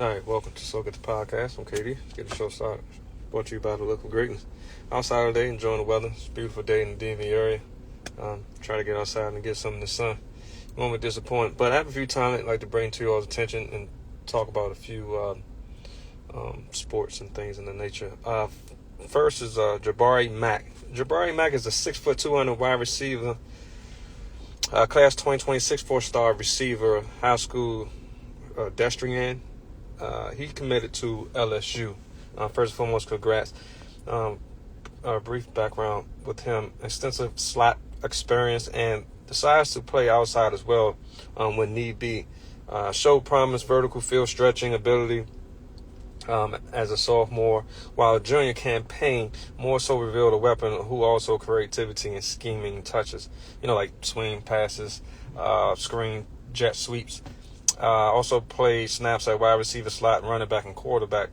All right, welcome to So Get the Podcast. I'm KD. Let's get the show started. Brought to you by the local greatness. Outside today, enjoying the weather. It's a beautiful day in the DMV area. Try to get outside and get some of the sun. You won't be disappointed. But I have a few times I'd like to bring to you all's attention and talk about a few sports and things in the nature. First is Jabari Mack. Jabari Mack is a 6'2", 200 wide receiver. Class 2026 4-star receiver, high school pedestrian. He committed to LSU. First and foremost, congrats. A brief background with him: extensive slot experience and decides to play outside as well when need be. Showed promise, vertical field stretching ability as a sophomore, while a junior campaign more so revealed a weapon who also creativity and scheming touches. Like swing passes, screen jet sweeps. Also played snaps at wide receiver, slot, running back, and quarterback,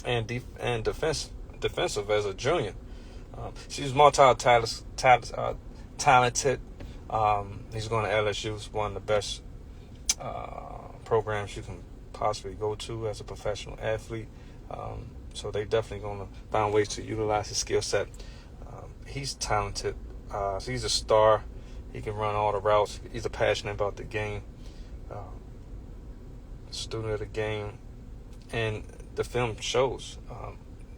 and defensive as a junior. She's multi-talented. He's going to LSU. It's one of the best programs you can possibly go to as a professional athlete. So they definitely going to find ways to utilize his skill set. He's talented. So he's a star. He can run all the routes. He's passionate about the game. Student of the game. And the film shows.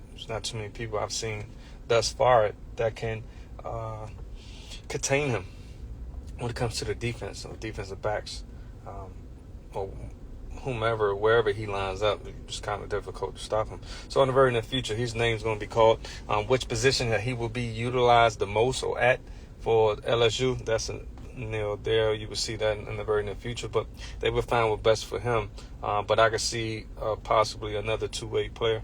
There's not too many people I've seen thus far that can contain him when it comes to the defense or defensive backs. Or whomever, wherever he lines up, it's kind of difficult to stop him. So in the very near future, his name's going to be called. Which position that he will be utilized the most or at for LSU, that's there. You will see that in the very near future, but they will find what's best for him. But I could see possibly another two-way player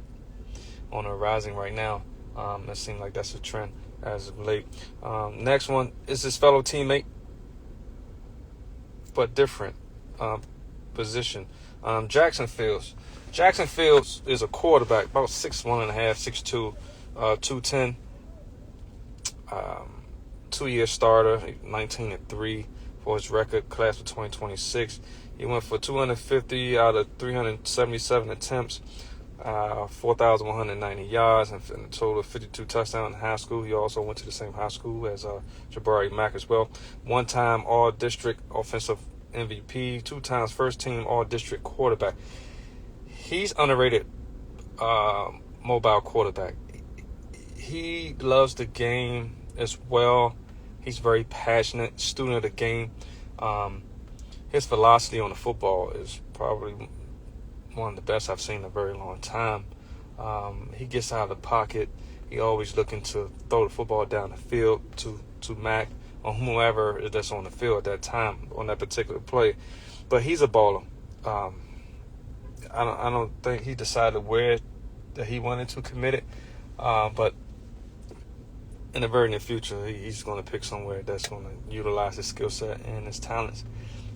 on the rising right now. It seems like that's a trend as of late. Next one is his fellow teammate, but different position. Jackson Fields. Jackson Fields is a quarterback, about 6'1.5", 6'2", 210. 2-year starter, 19-3 for his record, class of 2026. He went for 250 out of 377 attempts, 4,190 yards, and a total of 52 touchdowns in high school. He also went to the same high school as Jabari Mack as well. One-time All-District Offensive MVP, 2 times first-team All-District quarterback. He's underrated mobile quarterback. He loves the game as well. He's very passionate, student of the game. His velocity on the football is probably one of the best I've seen in a very long time. He gets out of the pocket. He always looking to throw the football down the field to Mack or whoever that's on the field at that time on that particular play. But he's a baller. I don't think he decided where that he wanted to commit it, but in the very near future, he's going to pick somewhere that's going to utilize his skill set and his talents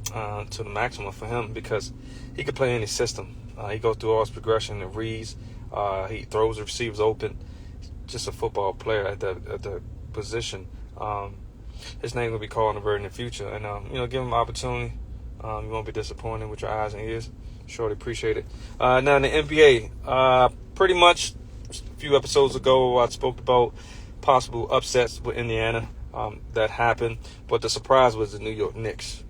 to the maximum for him, because he can play any system. He goes through all his progression and reads. He throws the receivers open. Just a football player at the position. His name will be called in the very near future. And, give him an opportunity. You won't be disappointed with your eyes and ears. Surely appreciate it. Now, in the NBA, pretty much a few episodes ago, I spoke about possible upsets with Indiana that happened, but the surprise was the New York Knicks.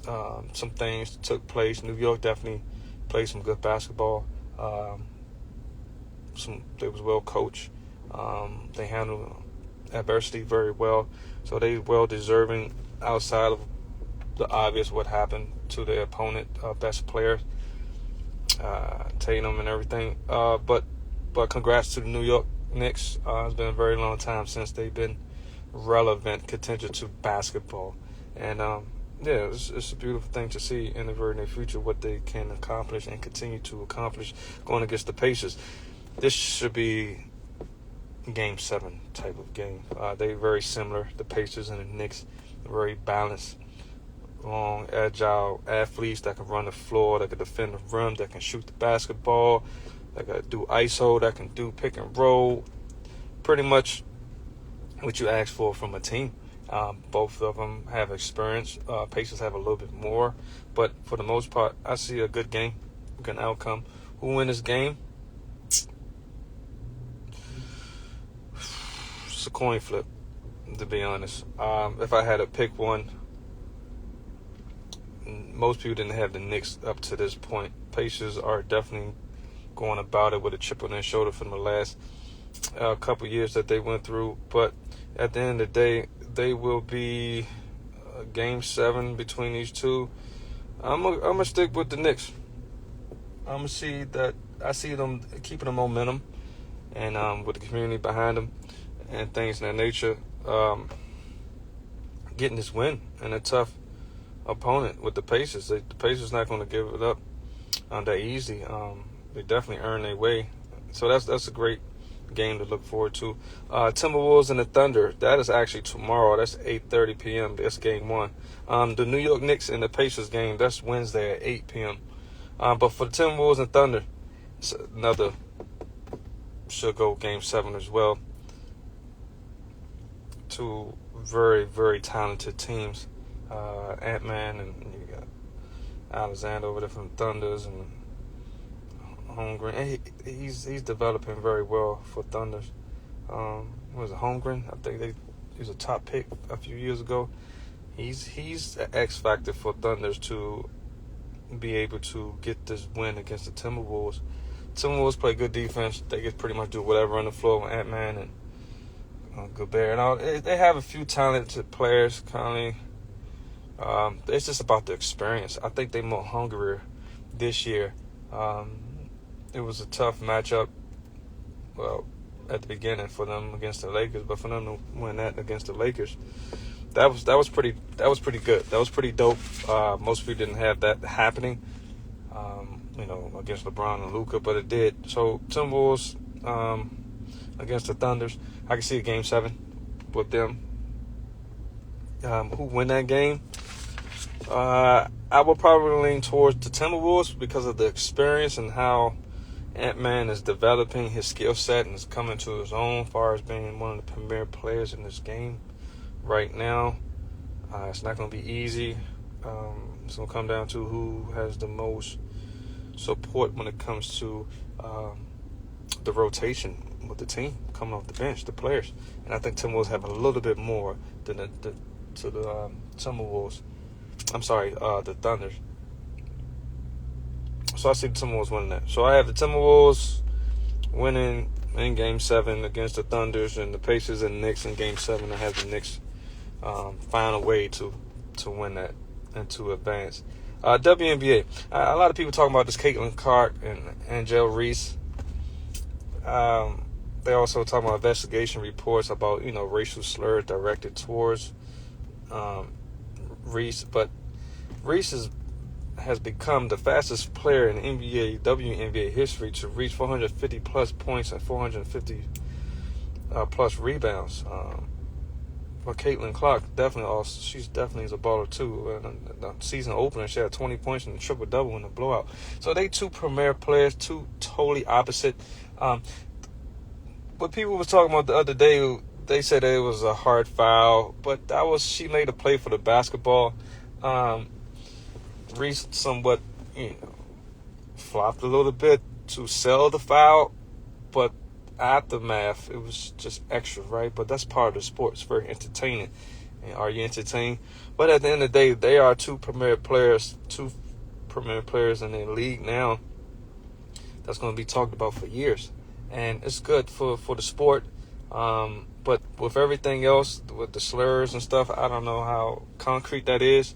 Some things took place. New York definitely played some good basketball. They was well coached. They handled adversity very well, so they well deserving outside of the obvious what happened to their opponent, best player, Tatum and everything. But congrats to the New York Knicks. It's been a very long time since they've been relevant contender to basketball, and it's a beautiful thing to see in the very near future what they can accomplish and continue to accomplish going against the Pacers. This should be Game 7 type of game. They're very similar, the Pacers and the Knicks, very balanced, long, agile athletes that can run the floor, that can defend the rim, that can shoot the basketball, that can do ISO, that can do pick and roll. Pretty much what you ask for from a team. Both of them have experience. Pacers have a little bit more, but for the most part, I see a good game, good outcome. Who win this game? It's a coin flip, to be honest. If I had to pick one, most people didn't have the Knicks up to this point. Pacers are definitely going about it with a chip on their shoulder from the last couple years that they went through. But at the end of the day, they will be Game 7 between these two. I'm gonna stick with the Knicks. I'm gonna see that. I see them keeping the momentum, and with the community behind them and things of that nature, getting this win and a tough opponent with the Pacers. The Pacers not going to give it up that easy. They definitely earn their way. So that's a great game to look forward to. Timberwolves and the Thunder. That is actually tomorrow. That's 8:30 p.m. That's game 1. The New York Knicks and the Pacers game. That's Wednesday at 8 p.m. But for the Timberwolves and Thunder, it's another should go game 7 as well. Two very, very talented teams. Ant-Man and you got Alexander over there from Thunders and Holmgren. And he's developing very well for Thunders. What was it, Holmgren? I think he was a top pick a few years ago. He's an X factor for Thunders to be able to get this win against the Timberwolves. Timberwolves play good defense. They can pretty much do whatever on the floor with Ant-Man and Gobert and all. They have a few talented players, Conley. It's just about the experience. I think they're more hungrier this year. It was a tough matchup, well, at the beginning for them against the Lakers, but for them to win that against the Lakers, that was pretty good. That was pretty dope. Most people didn't have that happening, against LeBron and Luka, but it did. So Timberwolves against the Thunders, I can see a game 7 with them. Who win that game? I will probably lean towards the Timberwolves because of the experience and how Ant-Man is developing his skill set and is coming to his own as far as being one of the premier players in this game right now. It's not going to be easy. It's going to come down to who has the most support when it comes to the rotation with the team coming off the bench, the players. And I think Timberwolves have a little bit more than the Timberwolves. I'm sorry, the Thunders. So I see the Timberwolves winning that. So I have the Timberwolves winning in Game 7 against the Thunders, and the Pacers and Knicks in Game 7. I have the Knicks find a way to win that and to advance. WNBA. A lot of people talking about this Caitlin Clark and Reese. They also talking about investigation reports about racial slurs directed towards Reese, but Reese has become the fastest player in WNBA history to reach 450 plus points and 450 plus rebounds. But Caitlin Clark she's definitely is a baller too. The season opener, she had 20 points and a triple double in the blowout. So they two premier players, two totally opposite. What people was talking about the other day, they said that it was a hard foul, but she made a play for the basketball. Reese somewhat, flopped a little bit to sell the foul, but aftermath, it was just extra, right? But that's part of the sport. It's very entertaining. And are you entertained? But at the end of the day, they are two premier players in the league now that's going to be talked about for years. And it's good for the sport. But with everything else, with the slurs and stuff, I don't know how concrete that is.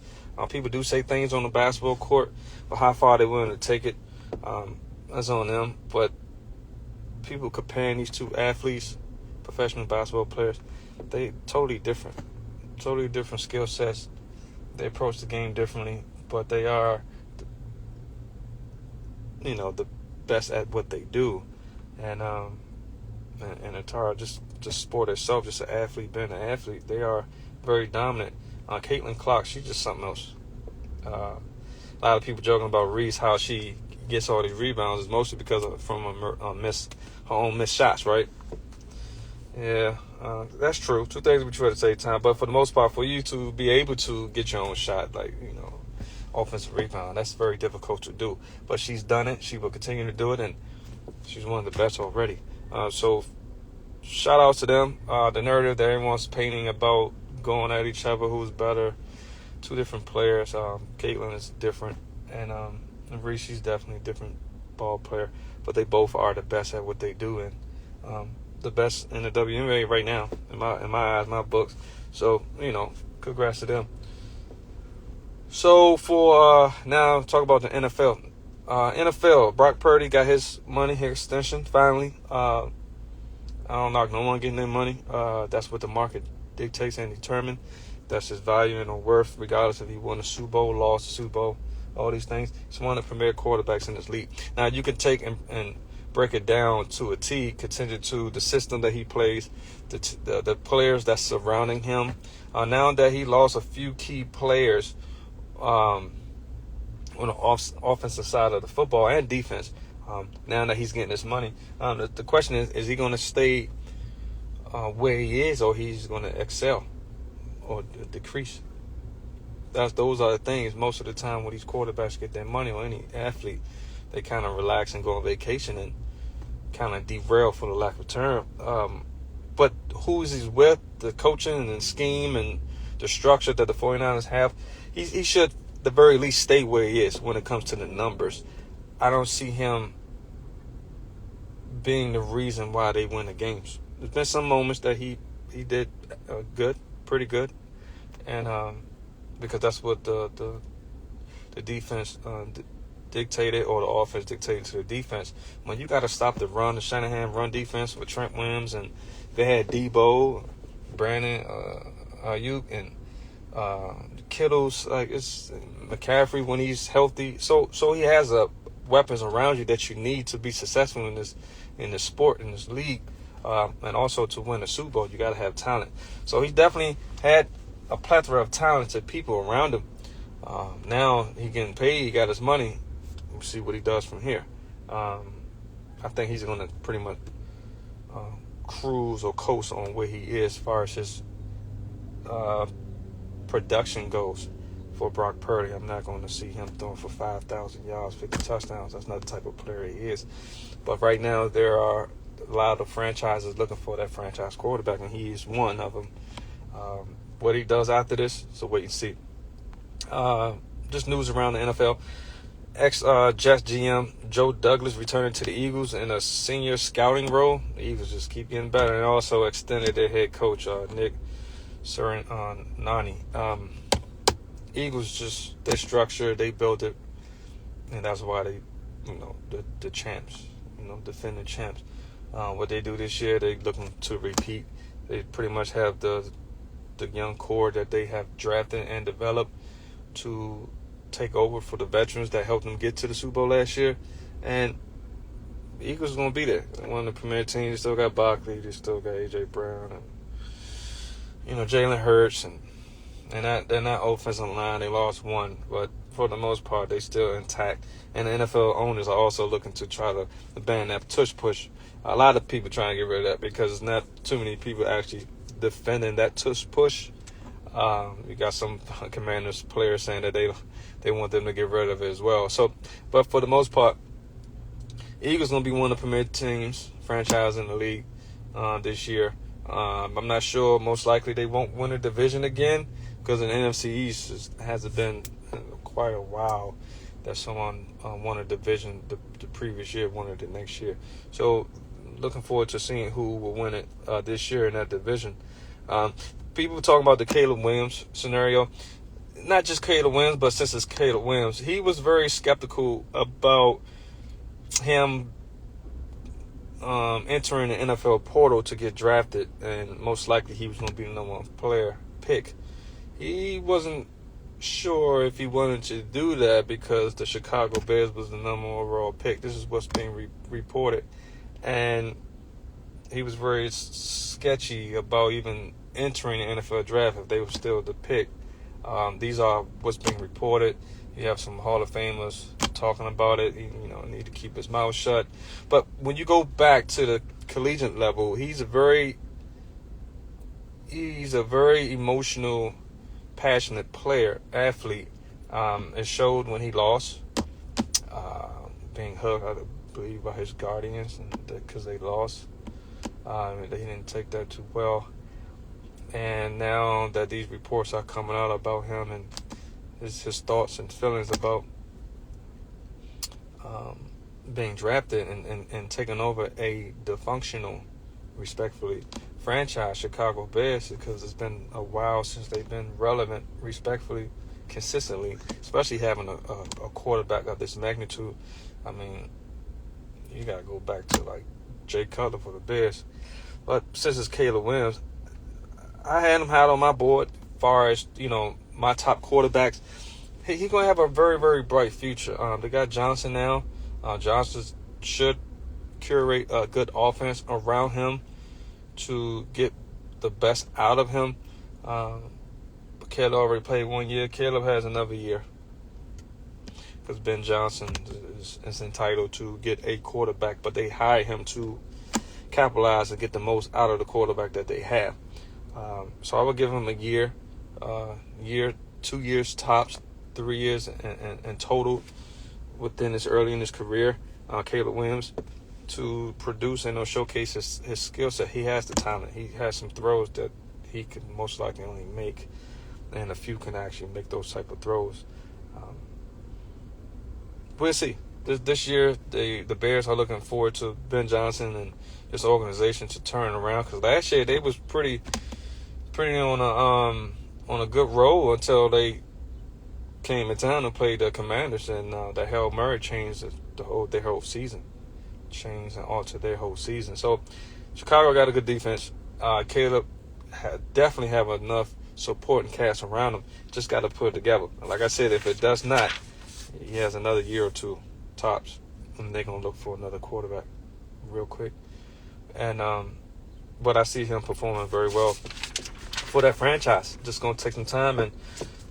People do say things on the basketball court, but how far they're willing to take it, that's on them. But people comparing these two athletes, professional basketball players, they totally different skill sets. They approach the game differently, but they are, the best at what they do. And Atara, just sport itself, just an athlete being an athlete, they are very dominant. Caitlin Clark, she's just something else. A lot of people joking about Reese, how she gets all these rebounds is mostly because of her own missed shots, right? Yeah, that's true. Two things we try at the same time. But for the most part, for you to be able to get your own shot, like, offensive rebound, that's very difficult to do. But she's done it. She will continue to do it, and she's one of the best already. So shout out to them. The narrative that everyone's painting about going at each other, who's better, two different players. Caitlin is different, and Reese, she's definitely a different ball player. But they both are the best at what they do, and the best in the WNBA right now, in my eyes, my books. So, congrats to them. So for now, talk about the NFL. NFL, Brock Purdy got his money, his extension, finally. I don't knock no one getting their money. That's what the market dictates and determines. That's his value and worth, regardless if he won the Super Bowl, lost the Super Bowl, all these things. He's one of the premier quarterbacks in this league. Now, you can take and break it down to a T, contingent to the system that he plays, the players that's surrounding him. Now that he lost a few key players on the offensive side of the football and defense, now that he's getting this money, the question is he going to stay where he is, or he's going to excel or decrease? Those are the things most of the time when these quarterbacks get their money, or any athlete, they kind of relax and go on vacation and kind of derail, for the lack of term. But who is he with, the coaching and scheme and the structure that the 49ers have, he should at the very least stay where he is when it comes to the numbers. I don't see him being the reason why they win the games. There's been some moments that he did good, pretty good, and because that's what the defense dictated, or the offense dictated to the defense. When you got to stop the run, the Shanahan run defense with Trent Williams, and they had Debo, Brandon, Ayuk, and Kittles, like it's McCaffrey when he's healthy. So he has weapons around you that you need to be successful in this sport, in this league, and also to win a Super Bowl, you got to have talent. So he definitely had a plethora of talented people around him. Now he getting paid, he got his money. We'll see what he does from here. I think he's going to pretty much cruise or coast on where he is as far as his production goes for Brock Purdy. I'm not going to see him throwing for 5,000 yards, 50 touchdowns. That's not the type of player he is. But right now, there are a lot of franchises looking for that franchise quarterback, and he is one of them. What he does after this, so wait and see. Just news around the NFL. Ex-Jets GM Joe Douglas returning to the Eagles in a senior scouting role. The Eagles just keep getting better, and also extended their head coach Nick Sirianni. Eagles, just their structure, they built it, and that's why they, the champs, defending champs. What they do this year, they looking to repeat. They pretty much have the young core that they have drafted and developed to take over for the veterans that helped them get to the Super Bowl last year. And the Eagles are going to be there. They're one of the premier teams. They still got Barkley. They still got A.J. Brown. And, Jalen Hurts. And they're not offensive line. They lost one. But for the most part, they still intact. And the NFL owners are also looking to try to ban that tush push. A lot of people trying to get rid of that because there's not too many people actually defending that tush push. You got some Commanders players saying that they want them to get rid of it as well. So, but for the most part, Eagles going to be one of the premier teams, franchise in the league this year. I'm not sure. Most likely they won't win a division again because in the NFC East hasn't been quite a while that someone won a division the previous year, won it the next year. So looking forward to seeing who will win it this year in that division. People talking about the Caleb Williams scenario. Not just Caleb Williams, but since it's Caleb Williams, he was very skeptical about him entering the NFL portal to get drafted, and most likely he was going to be the number one player pick. He wasn't sure if he wanted to do that because the Chicago Bears was the number one overall pick. This is what's being reported. And he was very sketchy about even entering the NFL draft if they were still the pick. These are what's being reported. You have some Hall of Famers talking about it. He, need to keep his mouth shut. But when you go back to the collegiate level, he's a very he's a very emotional, passionate athlete. It showed when he lost, being hugged, I believe, by his guardians, because they lost. He didn't take that too well. And now that these reports are coming out about him and his thoughts and feelings about being drafted and taking over a dysfunctional, respectfully, franchise, Chicago Bears, because it's been a while since they've been relevant, respectfully, consistently, especially having a quarterback of this magnitude. I mean, you got to go back to, like, Jay Cutler for the Bears. But since it's Caleb Williams, I had him high on my board as far as, my top quarterbacks. He's going to have a very, very bright future. They got Johnson now. Johnson should curate a good offense around him to get the best out of him. Caleb already played 1 year. Caleb has another year, because Ben Johnson is entitled to get a quarterback, but they hire him to capitalize and get the most out of the quarterback that they have. So I would give him a year, 2 years tops, 3 years in total within early in his career, Caleb Williams, to produce and showcase his skill set. He has the talent. He has some throws that he could most likely only make, and a few can actually make those type of throws. We'll see. This year, the Bears are looking forward to Ben Johnson and this organization to turn around, because last year they was pretty on a good roll until they came in town and played the Commanders, and the Hail Murray changed their whole season, changed and altered their whole season. So Chicago got a good defense. Caleb definitely have enough support and cast around him. Just got to put it together. Like I said, if it does not, he has another year or two tops, and they're gonna look for another quarterback real quick. And but I see him performing very well for that franchise. Just gonna take some time, and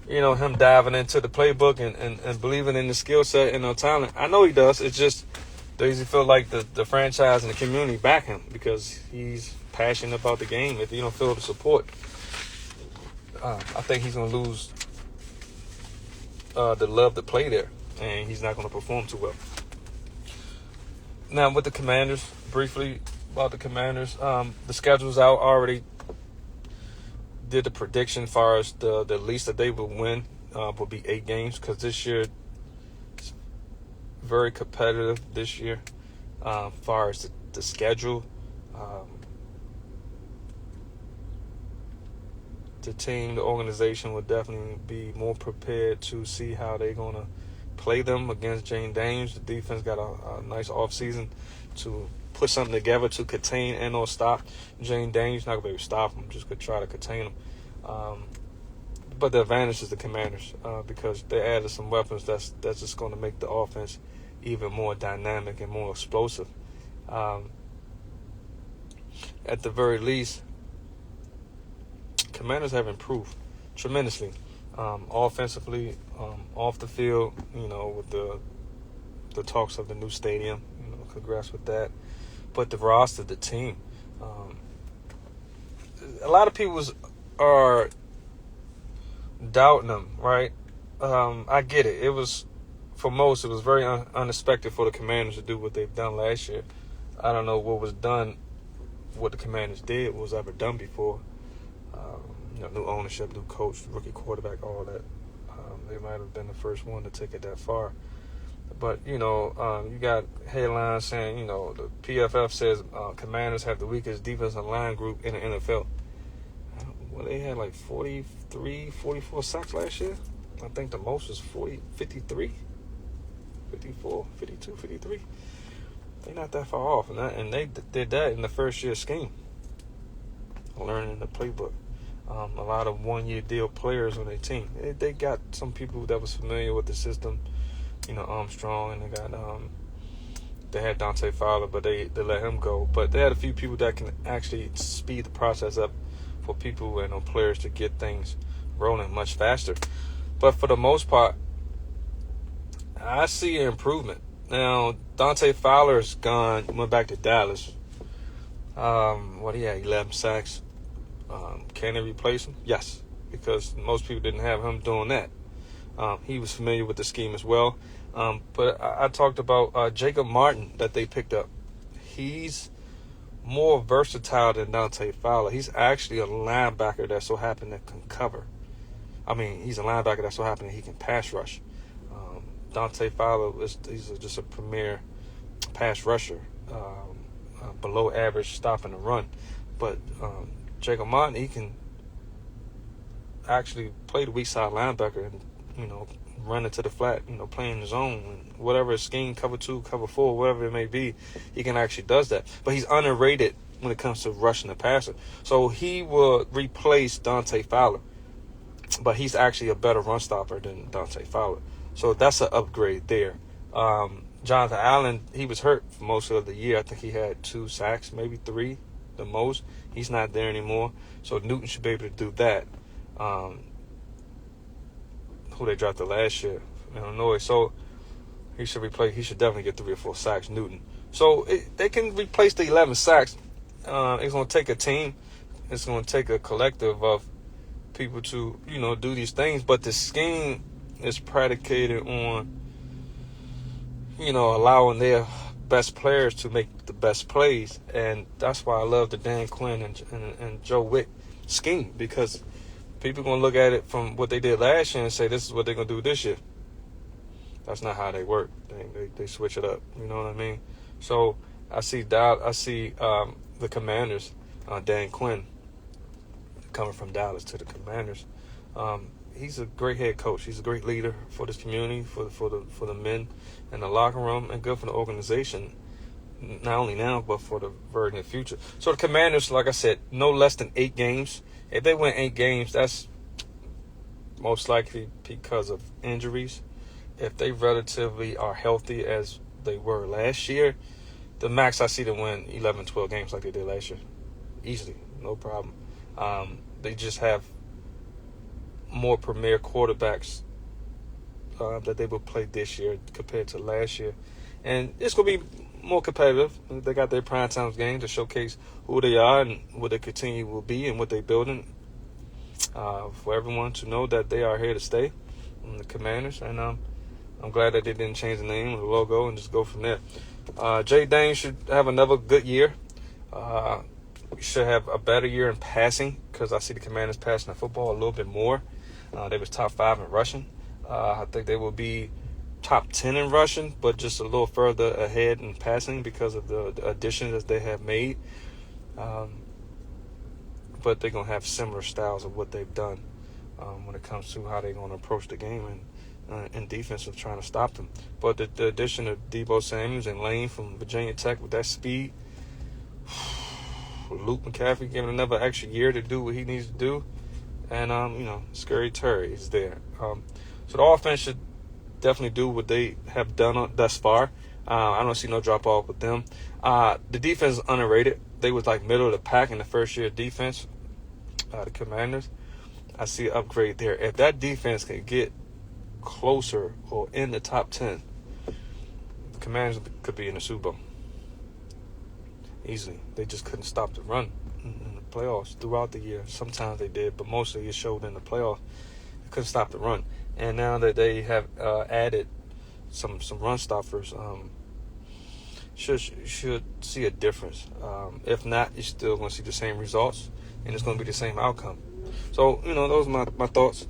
him diving into the playbook and believing in the skill set and the talent. I know he does. It's just does he feel like the franchise and the community back him, because he's passionate about the game. If you don't feel the support, I think he's gonna lose the love to play there, and he's not gonna perform too well. Now with the Commanders, briefly about the Commanders, the schedule's out already. Did the prediction as far as the least that they would win would be 8 games, because this year it's very competitive this year as far as the schedule. The organization would definitely be more prepared to see how they're going to play them against Jane Daniels. The defense got a nice offseason to put something together to contain and or stop Jane Daniels. Not going to be able to stop him, just going to try to contain him. But the advantage is the Commanders, because they added some weapons that's just going to make the offense even more dynamic and more explosive. At the very least, Commanders have improved tremendously, offensively, off the field. With the talks of the new stadium. Congrats with that. But the roster, the team, a lot of people are doubting them, right? I get it. It was, for most, it was very unexpected for the Commanders to do what they've done last year. I don't know what the Commanders did was ever done before. New ownership, new coach, rookie quarterback, all that. They might have been the first one to take it that far. But, you got headlines saying, the PFF says Commanders have the weakest defensive line group in the NFL. Well, they had like 43, 44 sacks last year. I think the most was 53, 54, 52, 53. They're not that far off. And they did that in the first year scheme, learning the playbook. A lot of one-year deal players on their team. They got some people that was familiar with the system, Armstrong, and they had Dante Fowler, but they let him go. But they had a few people that can actually speed the process up for people and players to get things rolling much faster. But for the most part, I see an improvement. Now, Dante Fowler's gone, went back to Dallas. He had 11 sacks. Can they replace him? Yes, because most people didn't have him doing that. He was familiar with the scheme as well. But I talked about Jacob Martin that they picked up. He's more versatile than Dante Fowler. He's actually a linebacker that so happened that can cover. I mean, he's a linebacker that so happened that he can pass rush. Dante Fowler he's just a premier pass rusher, below average stopping the run. But Jacob Martin, he can actually play the weak side linebacker and, run into the flat, playing his own. And whatever scheme, cover 2, cover 4, whatever it may be, he can actually does that. But he's underrated when it comes to rushing the passer. So he will replace Dante Fowler. But he's actually a better run stopper than Dante Fowler. So that's an upgrade there. Jonathan Allen, he was hurt for most of the year. I think he had 2 sacks, maybe 3 the most. He's not there anymore. So Newton should be able to do that. Who they drafted last year, Illinois. So he should definitely get 3 or 4 sacks, Newton. So they can replace the 11 sacks. It's going to take a team. It's going to take a collective of people to, do these things. But the scheme is predicated on, allowing their best players to make the best plays. And that's why I love the Dan Quinn and Joe Wick scheme, because people are going to look at it from what they did last year and say, this is what they're going to do this year. That's not how they work. They switch it up. You know what I mean? So I see the Commanders, Dan Quinn, coming from Dallas to the Commanders. He's a great head coach. He's a great leader for this community, for the men in the locker room, and good for the organization, not only now, but for the very near future. So the Commanders, like I said, no less than 8 games. If they win 8 games, that's most likely because of injuries. If they relatively are healthy as they were last year, the max I see them win 11, 12 games like they did last year. Easily, no problem. They just have more premier quarterbacks that they will play this year compared to last year. And it's going to be more competitive. They got their prime time game to showcase who they are and what they continue will be and what they're building, for everyone to know that they are here to stay, the Commanders. And I'm glad that they didn't change the name or the logo and just go from there. Jay Dane should have another good year. Should have a better year in passing, because I see the Commanders passing the football a little bit more. They was top 5 in rushing. I think they will be top 10 in rushing, but just a little further ahead in passing because of the additions that they have made. But they're going to have similar styles of what they've done when it comes to how they're going to approach the game and in defense of trying to stop them. But the addition of Deebo Samuels and Lane from Virginia Tech with that speed, Luke McCaffrey giving another extra year to do what he needs to do. And, Scary Terry is there. So the offense should definitely do what they have done thus far. I don't see no drop-off with them. The defense is underrated. They was like middle of the pack in the first year of defense, the Commanders. I see an upgrade there. If that defense can get closer or in the top 10, the Commanders could be in the Super Bowl easily. They just couldn't stop the run in the playoffs throughout the year. Sometimes they did, but mostly it showed in the playoffs. They couldn't stop the run. And now that they have added some run stoppers, should see a difference. If not, you're still going to see the same results, and it's going to be the same outcome. So, those are my thoughts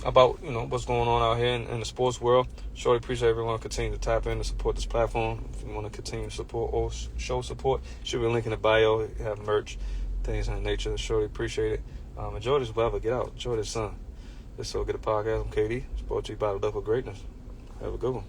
about, what's going on out here in the sports world. Surely appreciate everyone continue to tap in and support this platform. If you want to continue to support or show support, should be a link in the bio. You have merch, things of that nature. Surely appreciate it. Enjoy this weather. Get out. Enjoy this sun. This So Get a Podcast. I'm KD. It's brought to you by the Local Greatness. Have a good one.